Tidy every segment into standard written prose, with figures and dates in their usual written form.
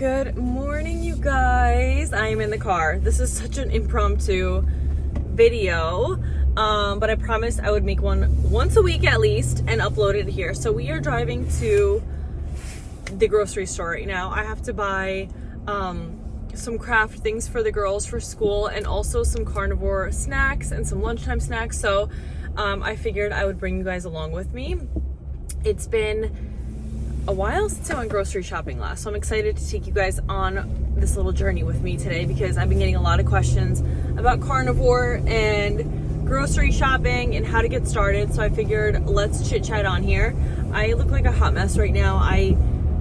Good morning, you guys. I am in the car. This is such an impromptu video, but I promised I would make one once a week at least and upload it here. So we are driving to the grocery store right now. I have to buy some craft things for the girls for school and also some carnivore snacks and some lunchtime snacks. So I figured I would bring you guys along with me. It's been a while since I went grocery shopping last, so I'm excited to take you guys on this little journey with me today because I've been getting a lot of questions about carnivore and grocery shopping and how to get started. So I figured let's chit chat on here. I look like a hot mess right now. I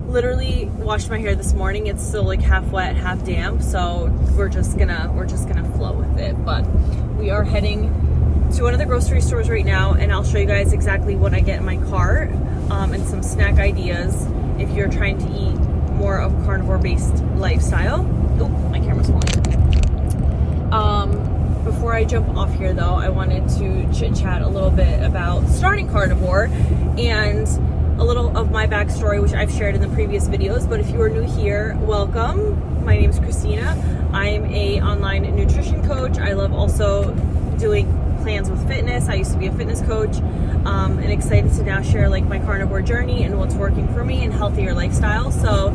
literally washed my hair this morning. It's still like half wet, half damp, so we're just gonna flow with it. But we are heading to one of the grocery stores right now, and I'll show you guys exactly what I get in my cart and some snack ideas if you're trying to eat more of a carnivore-based lifestyle. Oh, my camera's falling. Before I jump off here, though, I wanted to chit-chat a little bit about starting carnivore and a little of my backstory, which I've shared in the previous videos. But if you are new here, welcome. My name is Christina. I'm a online nutrition coach. I love also doing plans with fitness. I used to be a fitness coach, and excited to now share like my carnivore journey and what's working for me and healthier lifestyle. So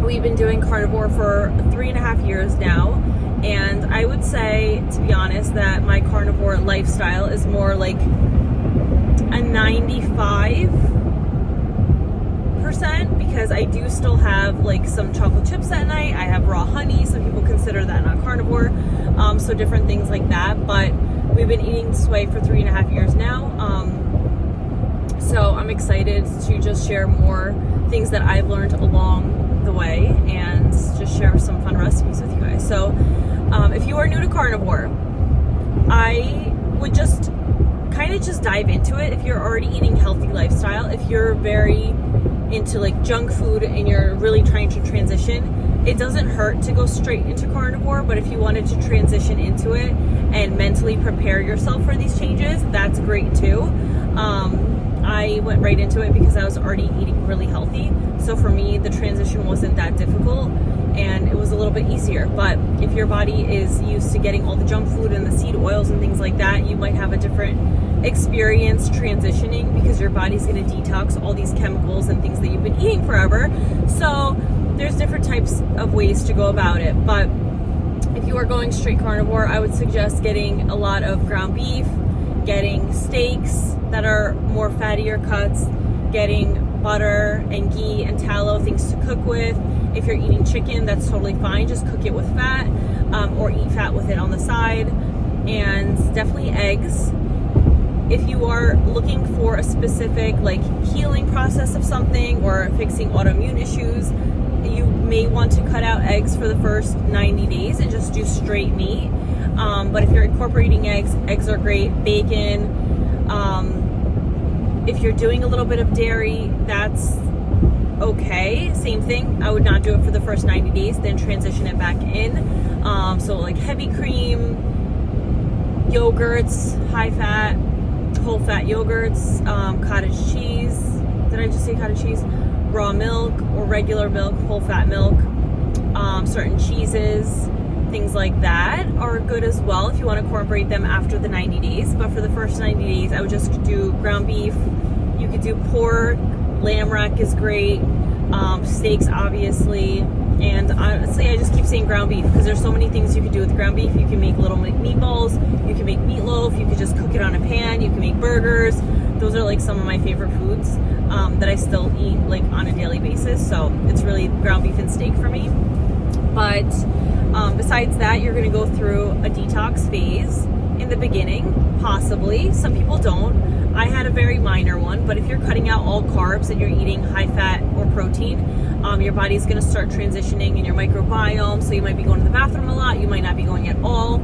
we've been doing carnivore for 3.5 years now, and I would say, to be honest, that my carnivore lifestyle is more like a 95%, because I do still have like some chocolate chips at night. I have raw honey. Some people consider that not carnivore. So different things like that. But we've been eating this way for 3.5 years now. So I'm excited to just share more things that I've learned along the way and just share some fun recipes with you guys. So if you are new to carnivore, I would just kind of just dive into it. If you're already eating healthy lifestyle, if you're very into like junk food and you're really trying to transition, it doesn't hurt to go straight into carnivore. But if you wanted to transition into it and mentally prepare yourself for these changes, that's great too. I went right into it because I was already eating really healthy. So for me, the transition wasn't that difficult and it was a little bit easier. But if your body is used to getting all the junk food and the seed oils and things like that, you might have a different experience transitioning because your body's going to detox all these chemicals and things that you've been eating forever. So there's different types of ways to go about it. But if you are going straight carnivore, I would suggest getting a lot of ground beef, getting steaks that are more fattier cuts, getting butter and ghee and tallow, things to cook with. If you're eating chicken, that's totally fine. Just cook it with fat, or eat fat with it on the side. And definitely eggs. If you are looking for a specific like healing process of something or fixing autoimmune issues, you may want to cut out eggs for the first 90 days and just do straight meat. But if you're incorporating eggs are great. Bacon. If you're doing a little bit of dairy, that's okay. Same thing. I would not do it for the first 90 days, then transition it back in. So like heavy cream, yogurts, high fat, whole fat yogurts, cottage cheese. Did I just say cottage cheese? Raw milk or regular milk, whole fat milk, certain cheeses, things like that are good as well if you want to incorporate them after the 90 days. But for the first 90 days, I would just do ground beef. You could do pork, lamb rack is great, steaks obviously, and honestly I just keep saying ground beef because there's so many things you can do with ground beef. You can make little meatballs, you can make meatloaf, you could just cook it on a pan, you can make burgers. Those are like some of my favorite foods that I still eat like on a daily basis. So it's really ground beef and steak for me. But besides that, you're going to go through a detox phase in the beginning, possibly. Some people don't. I had a very minor one, but if you're cutting out all carbs and you're eating high fat or protein, your body's going to start transitioning in your microbiome. So you might be going to the bathroom a lot, you might not be going at all.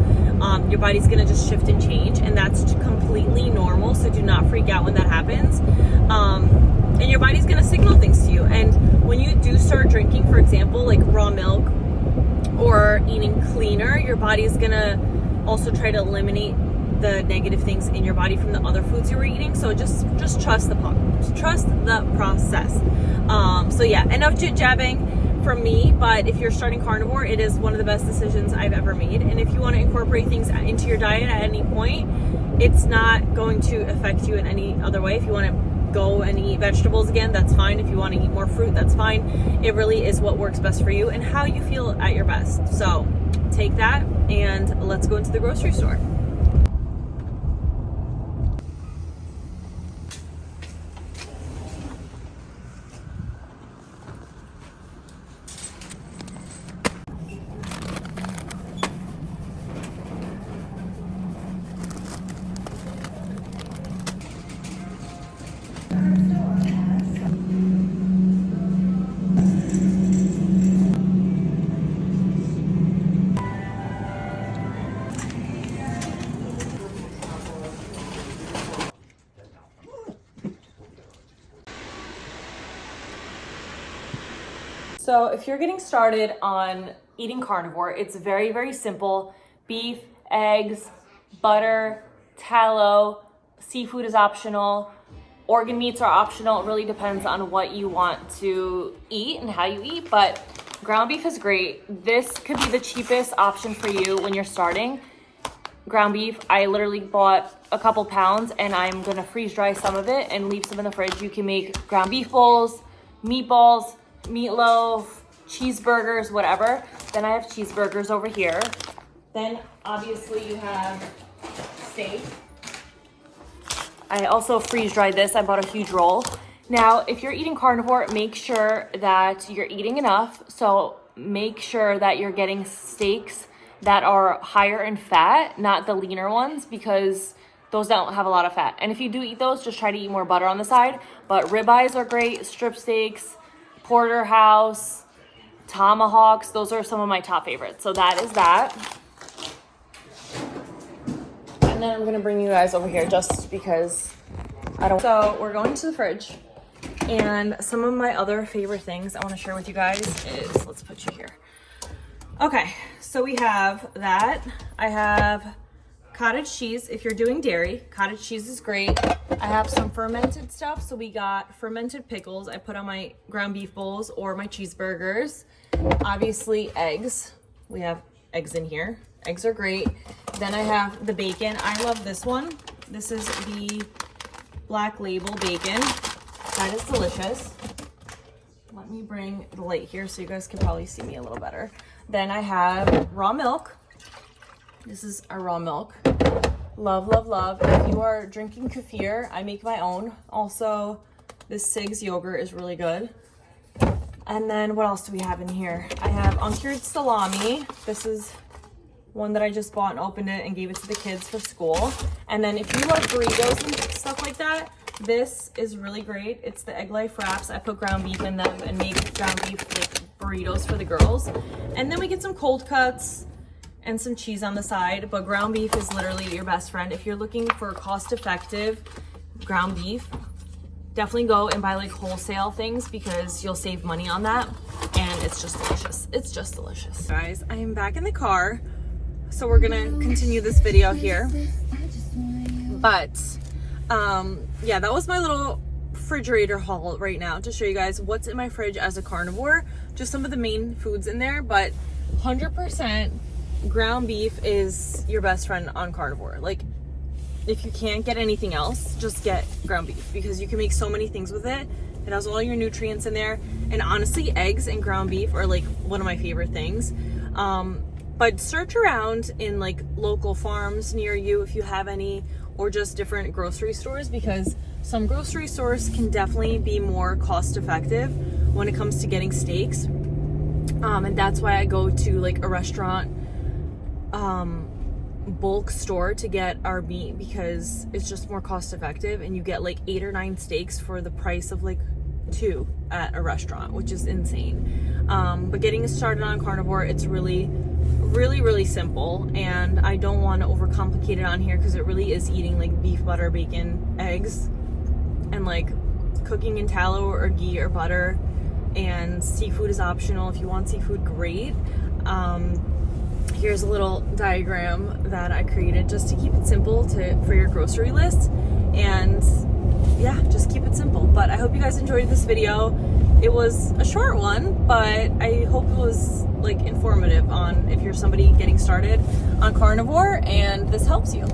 Your body's going to just shift and change, and that's completely normal. So do not freak out when that happens. And your body's going to signal things to you. And when you do start drinking, for example, like raw milk or eating cleaner, your body is going to also try to eliminate the negative things in your body from the other foods you were eating. So just trust the process. So yeah, enough chit-jabbing. from me, but if you're starting carnivore, it is one of the best decisions I've ever made. And if you want to incorporate things into your diet at any point, it's not going to affect you in any other way. If you want to go and eat vegetables again, that's fine. If you want to eat more fruit, that's fine. It really is what works best for you and how you feel at your best. So take that and let's go into the grocery store. So if you're getting started on eating carnivore, it's very, very simple. Beef, eggs, butter, tallow, seafood is optional. Organ meats are optional. It really depends on what you want to eat and how you eat, but ground beef is great. This could be the cheapest option for you when you're starting. Ground beef, I literally bought a couple pounds and I'm gonna freeze dry some of it and leave some in the fridge. You can make ground beef bowls, meatballs, meatloaf, cheeseburgers, whatever. Then I have cheeseburgers over here. Then obviously you have steak. I also freeze dried this. I bought a huge roll. Now, if you're eating carnivore, make sure that you're eating enough. So make sure that you're getting steaks that are higher in fat, not the leaner ones, because those don't have a lot of fat. And if you do eat those, just try to eat more butter on the side. But ribeyes are great, strip steaks, porterhouse, tomahawks. Those are some of my top favorites. So that is that. And then I'm gonna bring you guys over here just because I don't. So we're going to the fridge, and some of my other favorite things I want to share with you guys is, let's put you here. Okay, so we have that. I have cottage cheese. If you're doing dairy, cottage cheese is great. I have some fermented stuff. So we got fermented pickles I put on my ground beef bowls or my cheeseburgers. Obviously eggs. We have eggs in here. Eggs are great. Then I have the bacon. I love this one. This is the Black Label bacon. That is delicious. Let me bring the light here so you guys can probably see me a little better. Then I have raw milk. This is our raw milk. Love, love, love. If you are drinking kefir, I make my own. Also, this Sig's yogurt is really good. And then what else do we have in here? I have uncured salami. This is one that I just bought and opened it and gave it to the kids for school. And then if you like burritos and stuff like that, this is really great. It's the egg life wraps. I put ground beef in them and make ground beef like burritos for the girls. And then we get some cold cuts and some cheese on the side. But ground beef is literally your best friend. If you're looking for cost-effective ground beef, definitely go and buy like wholesale things because you'll save money on that. And it's just delicious. It's just delicious. Guys, I am back in the car. So we're gonna continue this video here. But yeah, that was my little refrigerator haul right now to show you guys what's in my fridge as a carnivore. Just some of the main foods in there, but 100% ground beef is your best friend on carnivore. Like, if you can't get anything else, just get ground beef because you can make so many things with it. It has all your nutrients in there. And honestly, eggs and ground beef are like one of my favorite things. But search around in like local farms near you if you have any, or just different grocery stores, because some grocery stores can definitely be more cost effective when it comes to getting steaks. And that's why I go to like a restaurant bulk store to get our meat, because it's just more cost effective and you get like 8 or 9 steaks for the price of like 2 at a restaurant, which is insane. But getting started on carnivore, it's really simple, and I don't want to overcomplicate it on here because it really is eating like beef, butter, bacon, eggs, and like cooking in tallow or ghee or butter. And seafood is optional. If you want seafood, great. Here's a little diagram that I created just to keep it simple for your grocery list. And yeah, just keep it simple. But I hope you guys enjoyed this video. It was a short one, but I hope it was like informative on if you're somebody getting started on carnivore and this helps you.